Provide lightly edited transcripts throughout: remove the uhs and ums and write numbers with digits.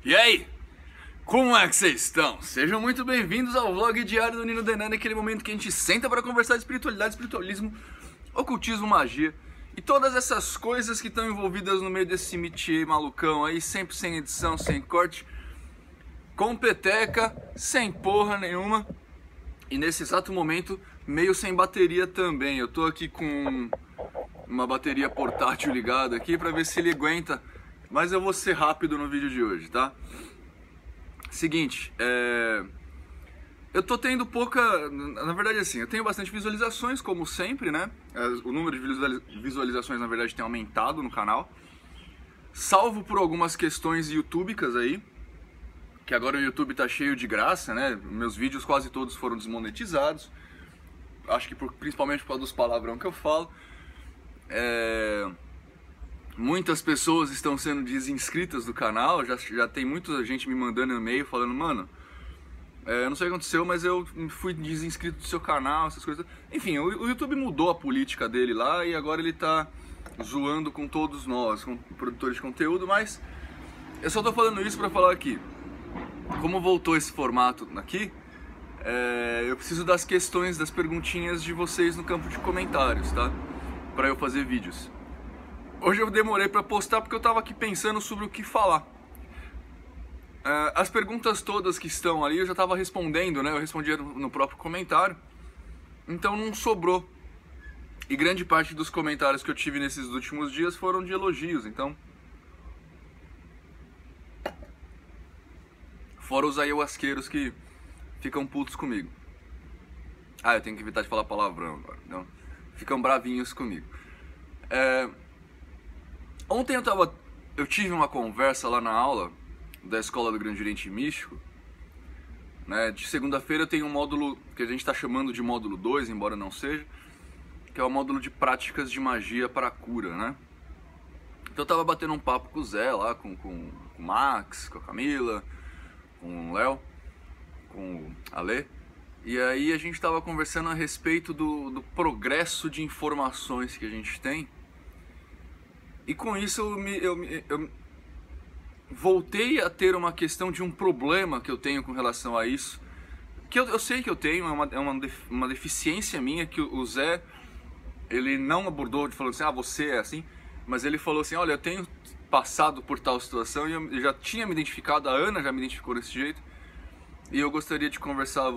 E aí, como é que vocês estão? Sejam muito bem-vindos ao vlog diário do Nino Denani, aquele momento que a gente senta para conversar de espiritualidade, espiritualismo, ocultismo, magia e todas essas coisas que estão envolvidas no meio desse métier malucão aí, sempre sem edição, sem corte, com peteca, sem porra nenhuma e nesse exato momento meio sem bateria também. Eu tô aqui com uma bateria portátil ligada aqui para ver se ele aguenta. Mas eu vou ser rápido no vídeo de hoje, tá? Seguinte, eu tô tendo pouca... Na verdade, assim, eu tenho bastante visualizações, como sempre, né? O número de visualizações, na verdade, tem aumentado no canal. Salvo por algumas questões youtubicas aí, que agora o YouTube tá cheio de graça, né? Meus vídeos quase todos foram desmonetizados. Acho que principalmente por causa dos palavrão que eu falo. Muitas pessoas estão sendo desinscritas do canal, já tem muita gente me mandando e-mail falando, mano, eu não sei o que aconteceu, mas eu fui desinscrito do seu canal, essas coisas. Enfim, o YouTube mudou a política dele lá e agora ele tá zoando com todos nós, com produtores de conteúdo, mas eu só tô falando isso pra falar aqui. Como voltou esse formato aqui, eu preciso das questões, das perguntinhas de vocês no campo de comentários, tá? Pra eu fazer vídeos. Hoje eu demorei para postar porque eu estava aqui pensando sobre o que falar. As perguntas todas que estão ali eu já estava respondendo, né? Eu respondia no próprio comentário. Então não sobrou. E grande parte dos comentários que eu tive nesses últimos dias foram de elogios, então... Fora os ayahuasqueiros que ficam putos comigo. Eu tenho que evitar de falar palavrão agora. Então, ficam bravinhos comigo. Ontem eu tive uma conversa lá na aula da Escola do Grande Oriente Místico, né? De segunda-feira eu tenho um módulo que a gente está chamando de módulo 2, embora não seja, que é o módulo de práticas de magia para a cura, né? Então eu tava batendo um papo com o Zé lá, com o Max, com a Camila, com o Léo, com o Ale, e aí a gente tava conversando a respeito do progresso de informações que a gente tem. E com isso eu voltei a ter uma questão de um problema que eu tenho com relação a isso. Que eu sei que eu tenho, é uma deficiência minha que o Zé, ele não abordou de falando assim, você é assim. Mas ele falou assim, olha, eu tenho passado por tal situação e eu já tinha me identificado, a Ana já me identificou desse jeito. E eu gostaria de conversar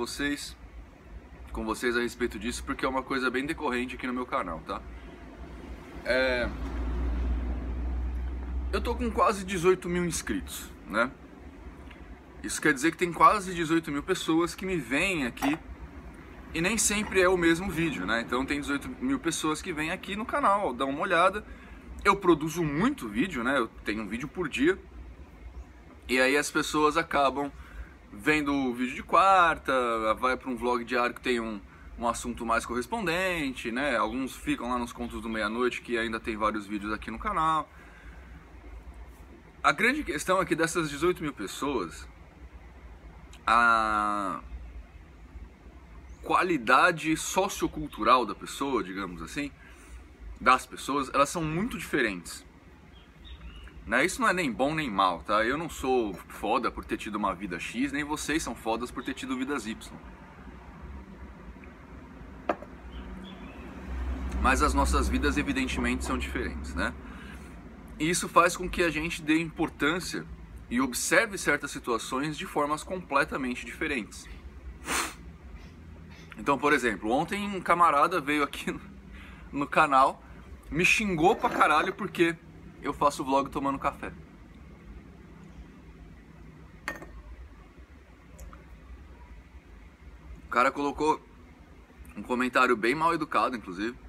com vocês a respeito disso, porque é uma coisa bem decorrente aqui no meu canal, tá? Eu tô com quase 18 mil inscritos, né? Isso quer dizer que tem quase 18 mil pessoas que me veem aqui e nem sempre é o mesmo vídeo, né? Então tem 18 mil pessoas que vêm aqui no canal, dão uma olhada. Eu produzo muito vídeo, né? Eu tenho um vídeo por dia. E aí as pessoas acabam vendo o vídeo de quarta, vai para um vlog diário que tem um assunto mais correspondente, né? Alguns ficam lá nos contos do meia-noite, que ainda tem vários vídeos aqui no canal. A grande questão é que dessas 18 mil pessoas, a qualidade sociocultural da pessoa, digamos assim, das pessoas, elas são muito diferentes. Né? Isso não é nem bom nem mal, tá? Eu não sou foda por ter tido uma vida X, nem vocês são fodas por ter tido vidas Y. Mas as nossas vidas evidentemente são diferentes, né? E isso faz com que a gente dê importância e observe certas situações de formas completamente diferentes. Então, por exemplo, ontem um camarada veio aqui no canal, me xingou pra caralho porque eu faço vlog tomando café. O cara colocou um comentário bem mal educado, inclusive.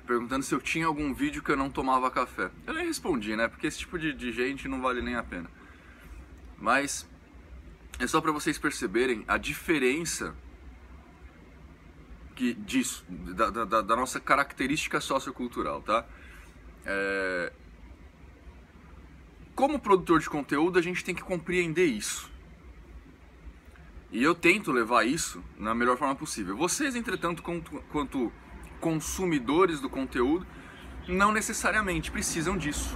Perguntando se eu tinha algum vídeo que eu não tomava café. Eu nem respondi, né? Porque esse tipo de gente não vale nem a pena. Mas é só pra vocês perceberem a diferença da nossa característica sociocultural, tá? Como produtor de conteúdo, a gente tem que compreender isso. E eu tento levar isso na melhor forma possível. Vocês, entretanto, quanto consumidores do conteúdo, não necessariamente precisam disso.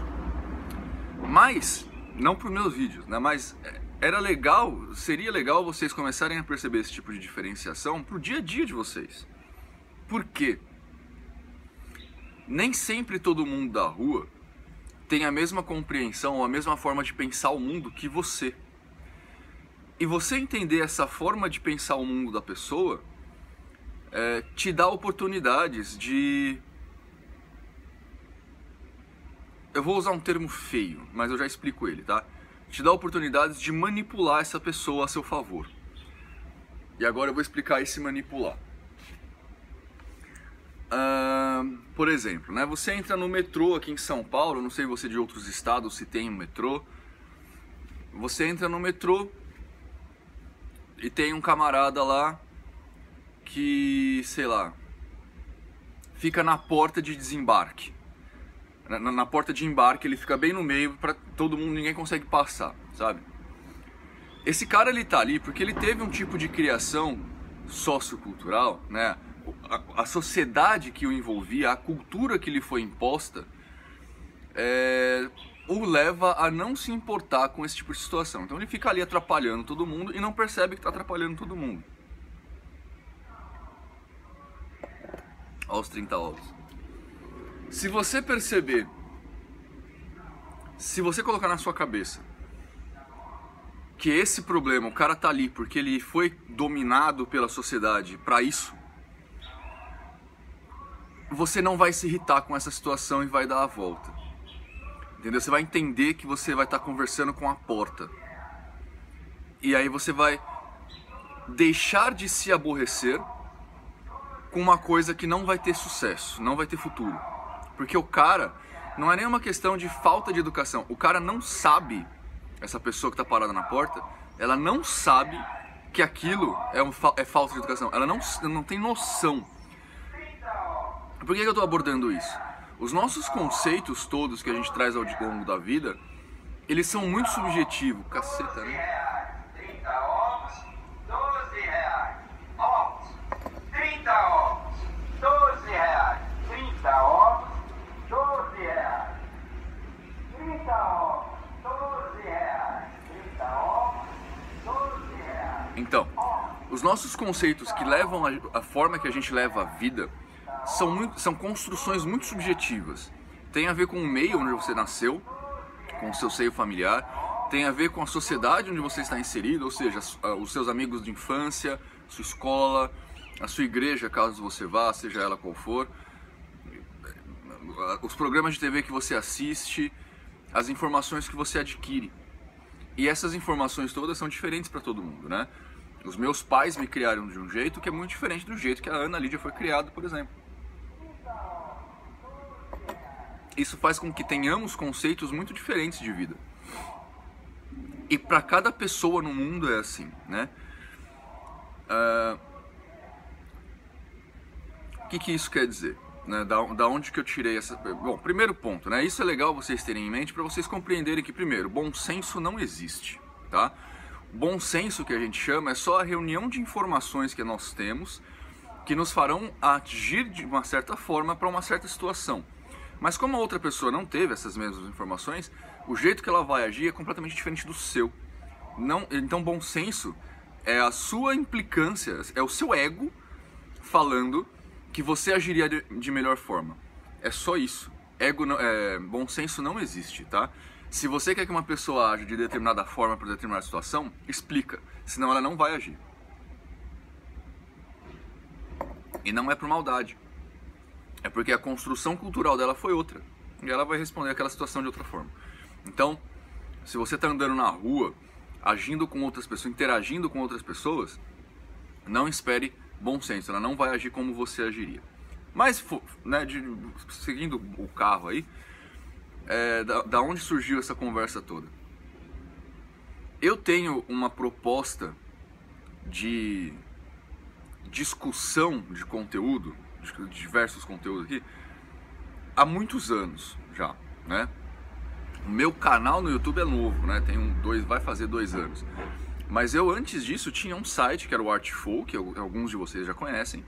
Mas não para os meus vídeos, né? Mas era legal, seria legal vocês começarem a perceber esse tipo de diferenciação pro dia a dia de vocês. Por quê? Nem sempre todo mundo da rua tem a mesma compreensão ou a mesma forma de pensar o mundo que você. E você entender essa forma de pensar o mundo da pessoa te dá oportunidades de... Eu vou usar um termo feio, mas eu já explico ele, tá? Te dá oportunidades de manipular essa pessoa a seu favor. E agora eu vou explicar esse manipular. Por exemplo, né? Você entra no metrô aqui em São Paulo, não sei você de outros estados se tem um metrô. Você entra no metrô e tem um camarada lá que, sei lá, fica na porta de desembarque. Na porta de embarque, ele fica bem no meio para todo mundo, ninguém consegue passar, sabe? Esse cara, ele tá ali porque ele teve um tipo de criação sociocultural, né? A sociedade que o envolvia, a cultura que lhe foi imposta, o leva a não se importar com esse tipo de situação. Então ele fica ali atrapalhando todo mundo e não percebe que está atrapalhando todo mundo. Olha os 30 ovos. Se você perceber, se você colocar na sua cabeça que esse problema, o cara tá ali porque ele foi dominado pela sociedade para isso, você não vai se irritar com essa situação e vai dar a volta. Entendeu? Você vai entender que você vai estar conversando com a porta. E aí você vai deixar de se aborrecer com uma coisa que não vai ter sucesso, não vai ter futuro. Porque o cara, não é nenhuma questão de falta de educação. O cara não sabe, essa pessoa que está parada na porta, ela não sabe que aquilo é falta de educação. Ela não tem noção. Por que eu estou abordando isso? Os nossos conceitos todos que a gente traz ao longo da vida, eles são muito subjetivos. Caceta, né? 30 ovos, 12 reais. Ovos, 30 ovos, 12 reais. 30 ovos, 12 reais. 30 ovos, 12 reais. 30 ovos, 12 reais. Então, os nossos conceitos que levam a forma que a gente leva a vida são construções muito subjetivas. Tem a ver com o meio onde você nasceu, com o seu seio familiar, tem a ver com a sociedade onde você está inserido, ou seja, os seus amigos de infância, sua escola, a sua igreja, caso você vá, seja ela qual for, os programas de TV que você assiste, as informações que você adquire. E essas informações todas são diferentes para todo mundo, né? Os meus pais me criaram de um jeito que é muito diferente do jeito que a Ana Lídia foi criada, por exemplo. Isso faz com que tenhamos conceitos muito diferentes de vida. E para cada pessoa no mundo é assim, né? O que isso quer dizer? Né? Da onde que eu tirei essa... Bom, primeiro ponto, né? Isso é legal vocês terem em mente para vocês compreenderem que, primeiro, bom senso não existe, tá? Bom senso, que a gente chama, é só a reunião de informações que nós temos que nos farão agir de uma certa forma para uma certa situação. Mas como a outra pessoa não teve essas mesmas informações, o jeito que ela vai agir é completamente diferente do seu. Então, bom senso é a sua implicância, é o seu ego falando que você agiria de melhor forma. É só isso. Bom senso não existe, tá? Se você quer que uma pessoa age de determinada forma para determinada situação, explica, senão ela não vai agir. E não é por maldade. É porque a construção cultural dela foi outra. E ela vai responder aquela situação de outra forma. Então, se você está andando na rua, agindo com outras pessoas, interagindo com outras pessoas, não espere bom senso. Ela não vai agir como você agiria. Mas, né, seguindo o carro aí, da onde surgiu essa conversa toda? Eu tenho uma proposta de discussão de conteúdo, de diversos conteúdos aqui, há muitos anos já, né? O meu canal no YouTube é novo, né? Vai fazer 2 anos. Mas eu, antes disso, tinha um site que era o Artful, que alguns de vocês já conhecem,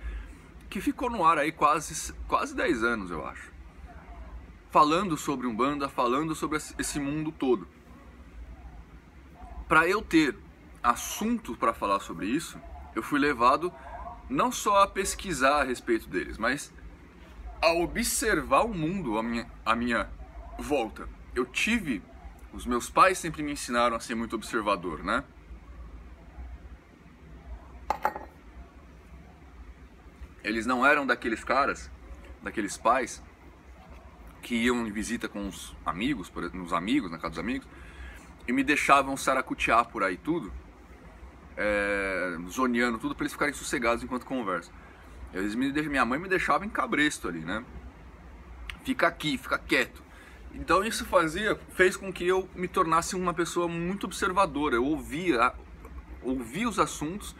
que ficou no ar aí quase 10 anos, eu acho. Falando sobre Umbanda, falando sobre esse mundo todo. para eu ter assunto para falar sobre isso, eu fui levado não só a pesquisar a respeito deles, mas a observar o mundo à minha volta. Os meus pais sempre me ensinaram a ser muito observador, né? Eles não eram daqueles caras, daqueles pais que iam em visita com os amigos, na casa dos amigos, e me deixavam saracutear por aí tudo, zoneando tudo para eles ficarem sossegados enquanto conversam. Minha mãe me deixava em cabresto ali, né? Fica aqui, fica quieto. Então isso fez com que eu me tornasse uma pessoa muito observadora. Eu ouvia os assuntos,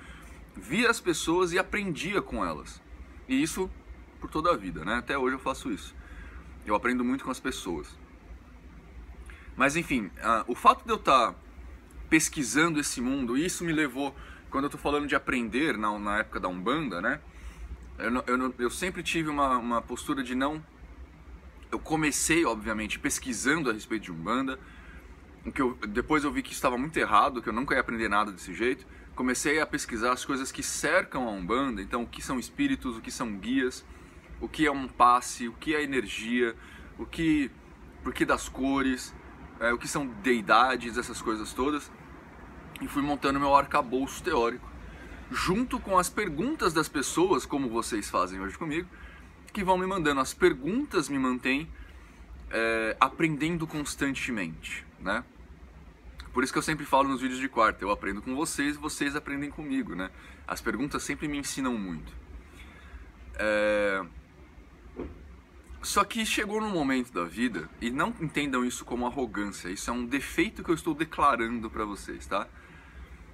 via as pessoas e aprendia com elas. E isso por toda a vida, né? Até hoje eu faço isso. Eu aprendo muito com as pessoas. Mas enfim, o fato de eu estar pesquisando esse mundo, isso me levou, quando eu estou falando de aprender na época da Umbanda, né? Eu sempre tive uma postura de não... Eu comecei, obviamente, pesquisando a respeito de Umbanda, depois eu vi que estava muito errado, que eu nunca ia aprender nada desse jeito. Comecei a pesquisar as coisas que cercam a Umbanda, então o que são espíritos, o que são guias, o que é um passe, o que é energia, por que das cores, o que são deidades, essas coisas todas. E fui montando meu arcabouço teórico, junto com as perguntas das pessoas, como vocês fazem hoje comigo, que vão me mandando. As perguntas me mantêm aprendendo constantemente, né? Por isso que eu sempre falo nos vídeos de quarta, eu aprendo com vocês e vocês aprendem comigo, né? As perguntas sempre me ensinam muito. Só que chegou num momento da vida, e não entendam isso como arrogância, isso é um defeito que eu estou declarando para vocês, tá?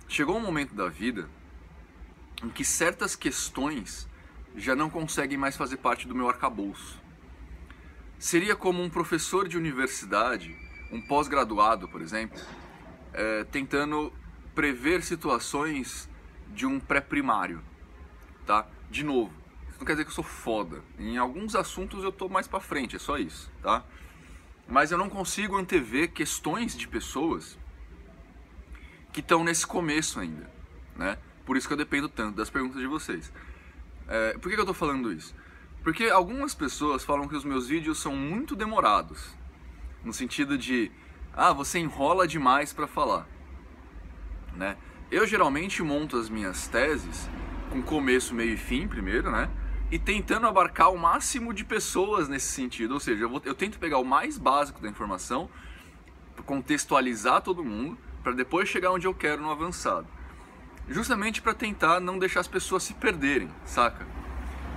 Chegou um momento da vida em que certas questões já não conseguem mais fazer parte do meu arcabouço. Seria como um professor de universidade, um pós-graduado, por exemplo, tentando prever situações de um pré-primário, tá? De novo, isso não quer dizer que eu sou foda. Em alguns assuntos eu tô mais pra frente, é só isso, tá? Mas eu não consigo antever questões de pessoas que estão nesse começo ainda, né? Por isso que eu dependo tanto das perguntas de vocês. Por que eu tô falando isso? Porque algumas pessoas falam que os meus vídeos são muito demorados, no sentido de, você enrola demais para falar, né? Eu geralmente monto as minhas teses com começo, meio e fim primeiro, né? E tentando abarcar o máximo de pessoas nesse sentido, ou seja, eu tento pegar o mais básico da informação, contextualizar todo mundo, para depois chegar onde eu quero no avançado. Justamente para tentar não deixar as pessoas se perderem, saca?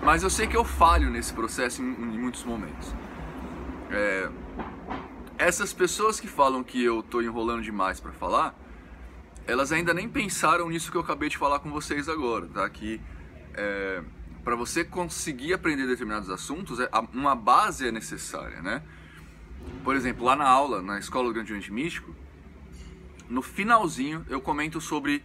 Mas eu sei que eu falho nesse processo em muitos momentos. Essas pessoas que falam que eu tô enrolando demais para falar, elas ainda nem pensaram nisso que eu acabei de falar com vocês agora, tá? Que para você conseguir aprender determinados assuntos, uma base é necessária, né? Por exemplo, lá na aula, na Escola do Grande Oriente Místico, no finalzinho eu comento sobre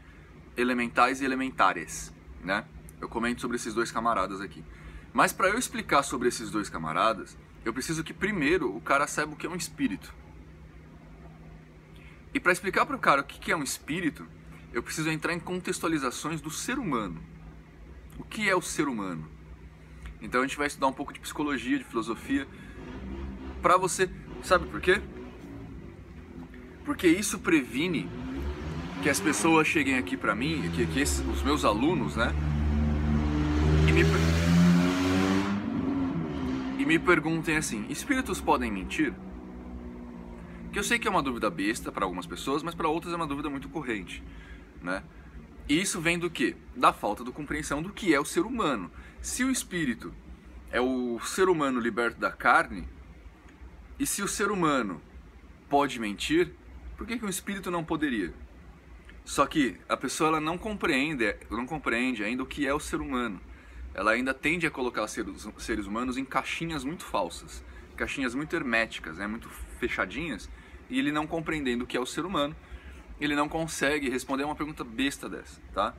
elementais e elementares, né? Eu comento sobre esses dois camaradas aqui. Mas para eu explicar sobre esses dois camaradas, eu preciso que primeiro o cara saiba o que é um espírito. E para explicar para o cara o que é um espírito, eu preciso entrar em contextualizações do ser humano. O que é o ser humano? Então a gente vai estudar um pouco de psicologia, de filosofia, para você... Sabe por quê? Porque isso previne que as pessoas cheguem aqui para mim, os meus alunos, né? E me perguntem assim, espíritos podem mentir? Que eu sei que é uma dúvida besta para algumas pessoas, mas para outras é uma dúvida muito corrente, né? E isso vem do quê? Da falta de compreensão do que é o ser humano. Se o espírito é o ser humano liberto da carne, e se o ser humano pode mentir, por que um espírito não poderia? Só que a pessoa ela não compreende ainda o que é o ser humano. Ela ainda tende a colocar seres humanos em caixinhas muito falsas, caixinhas muito herméticas, né, muito fechadinhas, e ele não compreendendo o que é o ser humano, ele não consegue responder a uma pergunta besta dessa, tá?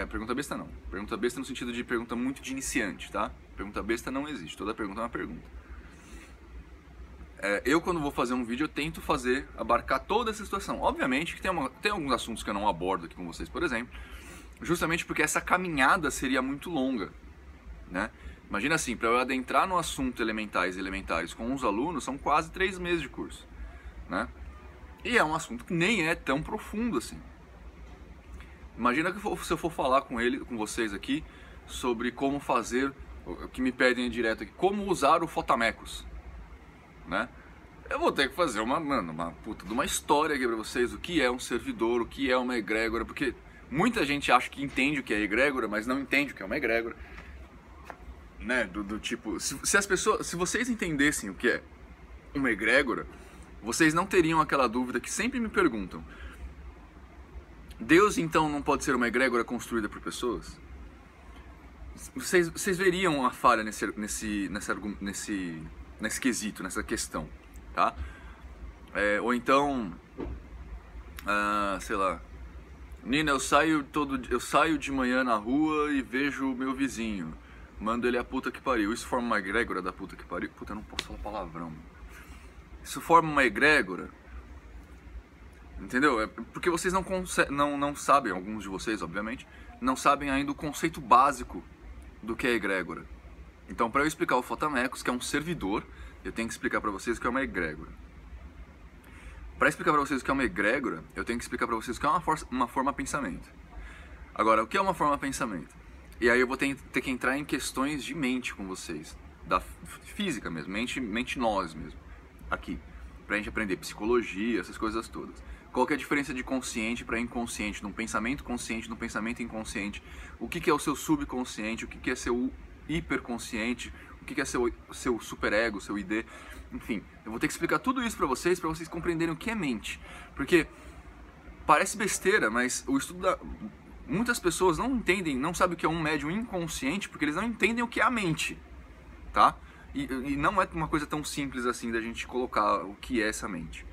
Pergunta besta não. Pergunta besta no sentido de pergunta muito de iniciante, tá? Pergunta besta não existe, toda pergunta é uma pergunta. eu quando vou fazer um vídeo eu tento abarcar toda essa situação. Obviamente que tem alguns assuntos que eu não abordo aqui com vocês, por exemplo, justamente porque essa caminhada seria muito longa, né? Imagina assim, para eu adentrar no assunto elementais e elementares com os alunos, são quase 3 meses de curso, né? E é um assunto que nem é tão profundo assim. Imagina que se eu for falar com vocês aqui sobre como fazer, o que me pedem direto aqui, como usar o Fotamecos, né? Eu vou ter que fazer uma puta de uma história aqui pra vocês, o que é um servidor, o que é uma egrégora, porque muita gente acha que entende o que é egrégora, mas não entende o que é uma egrégora, né? Do tipo, se vocês entendessem o que é uma egrégora, vocês não teriam aquela dúvida que sempre me perguntam: Deus então não pode ser uma egrégora construída por pessoas? Vocês veriam a falha nesse quesito, nessa questão, tá? Ou então, sei lá, Nina, eu saio de manhã na rua e vejo o meu vizinho, mando ele a puta que pariu. Isso forma uma egrégora da puta que pariu? Puta, eu não posso falar palavrão. Isso forma uma egrégora, entendeu? Porque vocês não sabem, alguns de vocês, obviamente, não sabem ainda o conceito básico do que é egrégora. Então, para eu explicar o Fotamecos, que é um servidor, eu tenho que explicar para vocês o que é uma egrégora. Para explicar para vocês o que é uma egrégora, eu tenho que explicar para vocês o que é uma forma pensamento. Agora, o que é uma forma pensamento? E aí eu vou ter que entrar em questões de mente com vocês, da física mesmo, mente nós mesmo, aqui, pra gente aprender psicologia, essas coisas todas. Qual que é a diferença de consciente para inconsciente, de um pensamento consciente, de um pensamento inconsciente? O que é o seu subconsciente, o que é seu hiperconsciente, o que é seu superego, seu ID? Enfim, eu vou ter que explicar tudo isso para vocês compreenderem o que é mente. Porque parece besteira, mas o estudo muitas pessoas não entendem, não sabem o que é um médium inconsciente, porque eles não entendem o que é a mente, tá? E não é uma coisa tão simples assim da gente colocar o que é essa mente.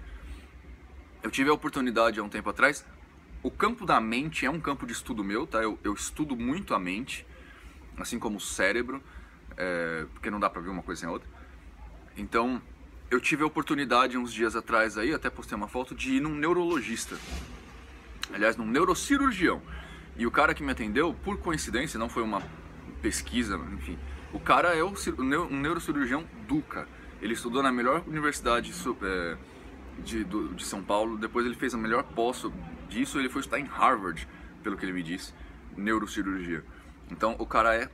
Eu tive a oportunidade há um tempo atrás, o campo da mente é um campo de estudo meu, tá? Eu estudo muito a mente, assim como o cérebro, porque não dá pra ver uma coisa sem a outra. Então, eu tive a oportunidade uns dias atrás aí, até postei uma foto, de ir num neurologista. Aliás, num neurocirurgião. E o cara que me atendeu, por coincidência, não foi uma pesquisa, enfim. O cara é um neurocirurgião Duca. Ele estudou na melhor universidade de São Paulo. Depois ele fez a melhor pós disso. Ele foi estudar em Harvard, pelo que ele me disse, neurocirurgia. Então o cara é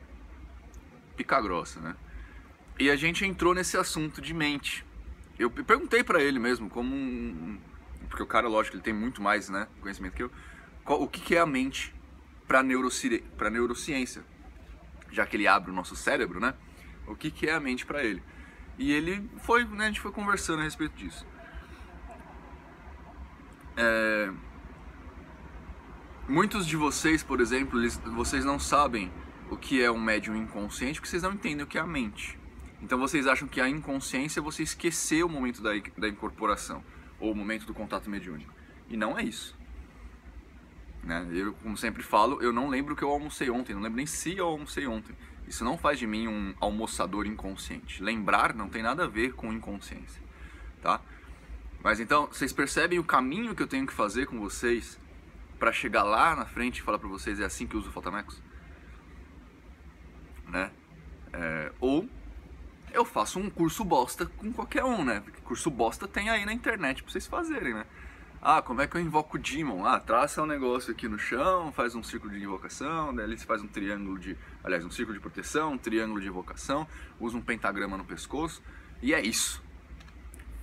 pica grossa, né? E a gente entrou nesse assunto de mente. Eu perguntei pra ele mesmo, porque o cara, lógico, ele tem muito mais, né, conhecimento que eu. O que é a mente pra neurociência? Já que ele abre o nosso cérebro, né? O que é a mente pra ele? E ele foi, né, a gente foi conversando a respeito disso. Muitos de vocês, por exemplo, vocês não sabem o que é um médium inconsciente, porque vocês não entendem o que é a mente. Então vocês acham que a inconsciência é você esquecer o momento da incorporação, ou o momento do contato mediúnico. E não é isso. Né? Eu, como sempre falo, eu não lembro o que eu almocei ontem, não lembro nem se eu almocei ontem. Isso não faz de mim um almoçador inconsciente. Lembrar não tem nada a ver com inconsciência, tá? Mas então, vocês percebem o caminho que eu tenho que fazer com vocês para chegar lá na frente e falar para vocês: é assim que eu uso o Fotamecos? Né? Ou eu faço um curso bosta com qualquer um, né? Porque curso bosta tem aí na internet pra vocês fazerem, né? Ah, como é que eu invoco o Demon? Ah, traça um negócio aqui no chão, faz um círculo de invocação, daí você faz um um círculo de proteção, um triângulo de invocação, usa um pentagrama no pescoço, e é isso.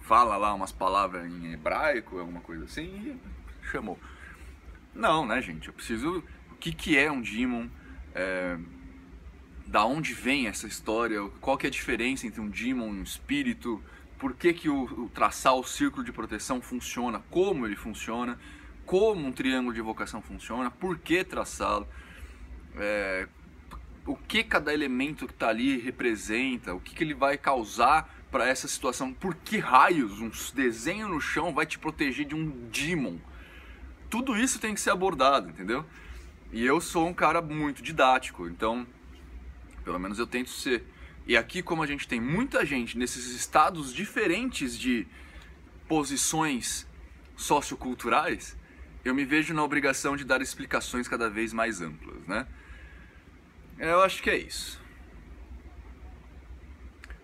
Fala lá umas palavras em hebraico, alguma coisa assim, e chamou. Não, né, gente? Eu preciso... O que é um Demon? Da onde vem essa história? Qual que é a diferença entre um Demon e um espírito? Por que o traçar o círculo de proteção funciona? Como ele funciona? Como um triângulo de invocação funciona? Por que traçá-lo? O que cada elemento que está ali representa? O que ele vai causar para essa situação? Por que raios um desenho no chão vai te proteger de um Demon? Tudo isso tem que ser abordado, entendeu? E eu sou um cara muito didático, então... Pelo menos eu tento ser. E aqui, como a gente tem muita gente nesses estados diferentes de posições socioculturais, eu me vejo na obrigação de dar explicações cada vez mais amplas, né? Eu acho que é isso.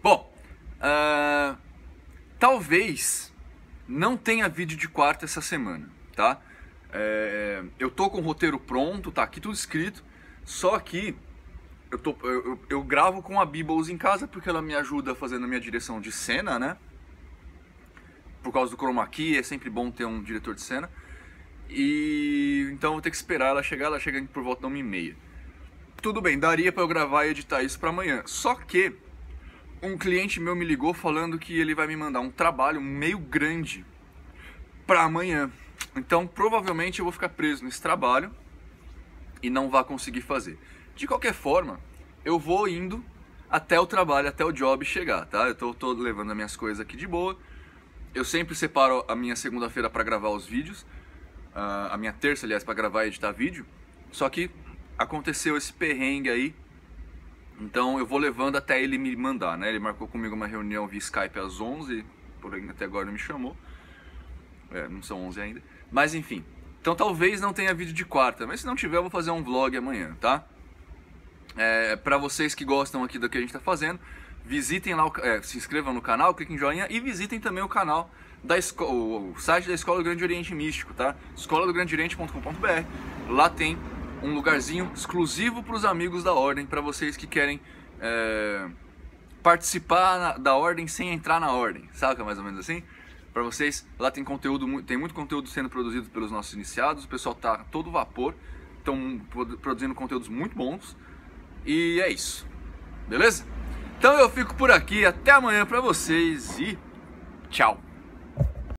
Bom, talvez não tenha vídeo de quarta essa semana, tá? Eu tô com o roteiro pronto, tá aqui tudo escrito, só que eu gravo com a Bibbles em casa porque ela me ajuda fazendo a minha direção de cena, né? Por causa do chroma key, é sempre bom ter um diretor de cena. E então eu vou ter que esperar ela chega por volta de 1h30. Tudo bem, daria pra eu gravar e editar isso pra amanhã. Só que um cliente meu me ligou falando que ele vai me mandar um trabalho meio grande pra amanhã. Então provavelmente eu vou ficar preso nesse trabalho e não vou conseguir fazer. De qualquer forma, eu vou indo até o trabalho, até o job chegar, tá? Eu tô levando as minhas coisas aqui de boa. Eu sempre separo a minha segunda-feira pra gravar os vídeos. A minha terça, aliás, pra gravar e editar vídeo. Só que aconteceu esse perrengue aí. Então eu vou levando até ele me mandar, né? Ele marcou comigo uma reunião via Skype às 11, porém até agora não me chamou. Não são 11 ainda. Mas enfim. Então talvez não tenha vídeo de quarta, mas se não tiver eu vou fazer um vlog amanhã, tá? Pra vocês que gostam aqui do que a gente tá fazendo, visitem lá, se inscrevam no canal, cliquem em joinha e visitem também o canal o site da Escola do Grande Oriente Místico, tá? escoladograndeoriente.com.br. Lá tem um lugarzinho exclusivo para os amigos da Ordem, para vocês que querem participar da Ordem sem entrar na Ordem, saca? Mais ou menos assim. Para vocês, lá tem conteúdo, tem muito conteúdo sendo produzido pelos nossos iniciados, o pessoal tá a todo vapor, estão produzindo conteúdos muito bons. E é isso, beleza? Então eu fico por aqui, até amanhã para vocês e tchau!